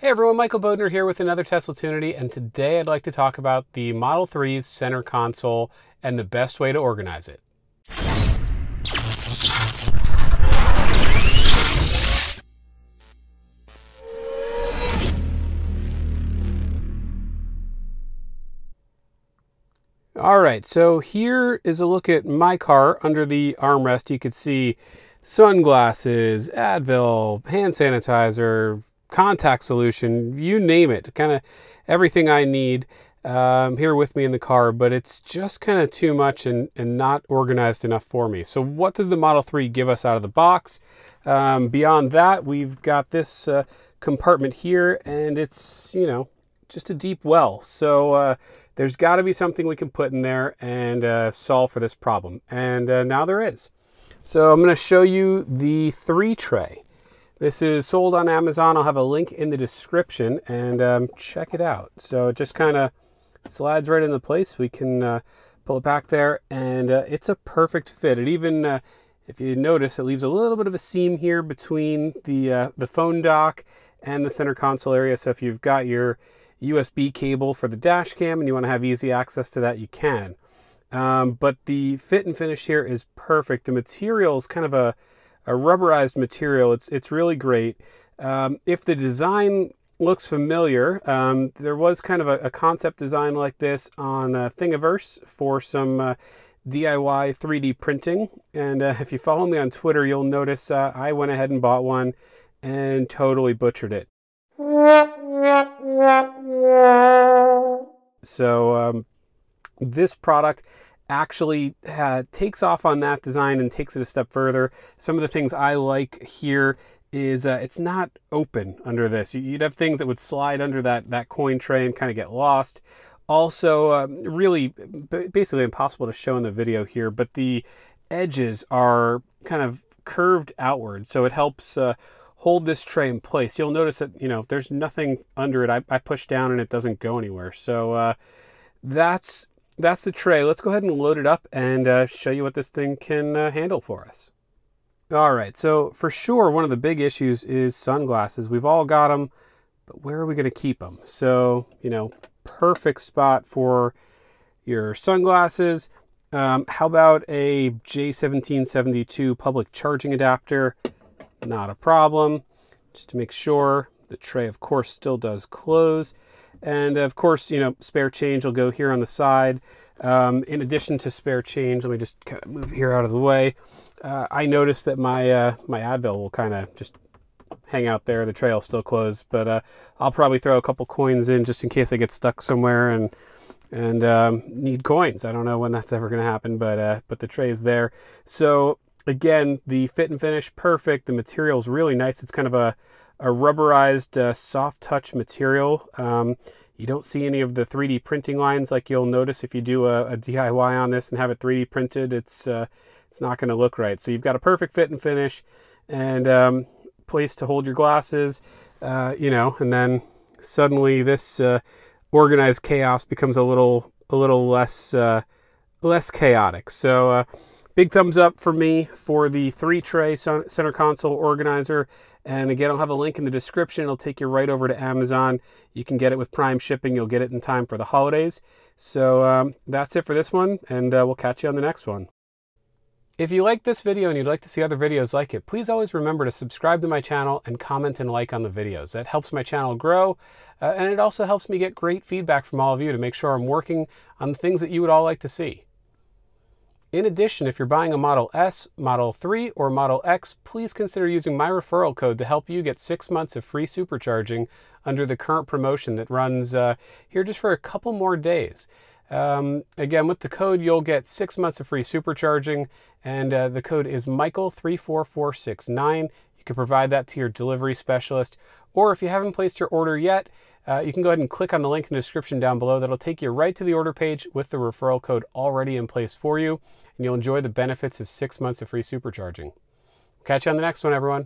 Hey everyone, Michael Bodner here with another Teslatunity, and today I'd like to talk about the Model 3's center console and the best way to organize it. Alright, so here is a look at my car. Under the armrest you could see sunglasses, Advil, hand sanitizer, contact solution, you name it, kind of everything I need here with me in the car, but it's just kind of too much and not organized enough for me. So what does the Model 3 give us out of the box? Beyond that, we've got this compartment here, and it's, you know, just a deep well. So there's got to be something we can put in there and solve for this problem. And now there is. So I'm going to show you the 3 tray. This is sold on Amazon. I'll have a link in the description, and check it out. So it just kind of slides right into place. We can pull it back there, and it's a perfect fit. It even, if you notice, it leaves a little bit of a seam here between the phone dock and the center console area. So if you've got your USB cable for the dash cam and you want to have easy access to that, you can. But the fit and finish here is perfect. The material is kind of a rubberized material. It's really great. If the design looks familiar, there was kind of a concept design like this on Thingiverse for some DIY 3D printing. And if you follow me on Twitter, you'll notice I went ahead and bought one and totally butchered it. So this product actually takes off on that design and takes it a step further. Some of the things I like here is it's not open under this. You'd have things that would slide under that coin tray and kind of get lost. Also, really basically impossible to show in the video here, but the edges are kind of curved outward, so it helps hold this tray in place. You'll notice that, you know, there's nothing under it. I push down and it doesn't go anywhere. So that's the tray. Let's go ahead and load it up and show you what this thing can handle for us. All right, so for sure, one of the big issues is sunglasses. We've all got them, but where are we going to keep them? So, you know, perfect spot for your sunglasses. How about a J1772 public charging adapter? Not a problem. Just to make sure, the tray, of course, still does close. And of course, you know, spare change will go here on the side. In addition to spare change, let me just kind of move here out of the way. I noticed that my my Advil will kind of just hang out there. The tray will still close, but I'll probably throw a couple coins in just in case I get stuck somewhere and need coins. I don't know when that's ever going to happen, but the tray is there. So again, the fit and finish, perfect. The material is really nice. It's kind of a rubberized soft touch material. You don't see any of the 3D printing lines like you'll notice if you do a DIY on this and have it 3D printed. It's not going to look right. So you've got a perfect fit and finish, and place to hold your glasses, you know, and then suddenly this organized chaos becomes a little less chaotic. So big thumbs up for me for the 3 tray center console organizer. And again, I'll have a link in the description. It'll take you right over to Amazon. You can get it with Prime shipping. You'll get it in time for the holidays. So that's it for this one, and we'll catch you on the next one. If you like this video and you'd like to see other videos like it, please always remember to subscribe to my channel and comment and like on the videos. That helps my channel grow, and it also helps me get great feedback from all of you to make sure I'm working on the things that you would all like to see. In addition, if you're buying a Model S, Model 3, or Model X, please consider using my referral code to help you get 6 months of free supercharging under the current promotion that runs here just for a couple more days. Again, with the code, you'll get 6 months of free supercharging, and the code is Michael34469. You can provide that to your delivery specialist, or if you haven't placed your order yet, you can go ahead and click on the link in the description down below. That'll take you right to the order page with the referral code already in place for you, and you'll enjoy the benefits of 6 months of free supercharging. Catch you on the next one, everyone.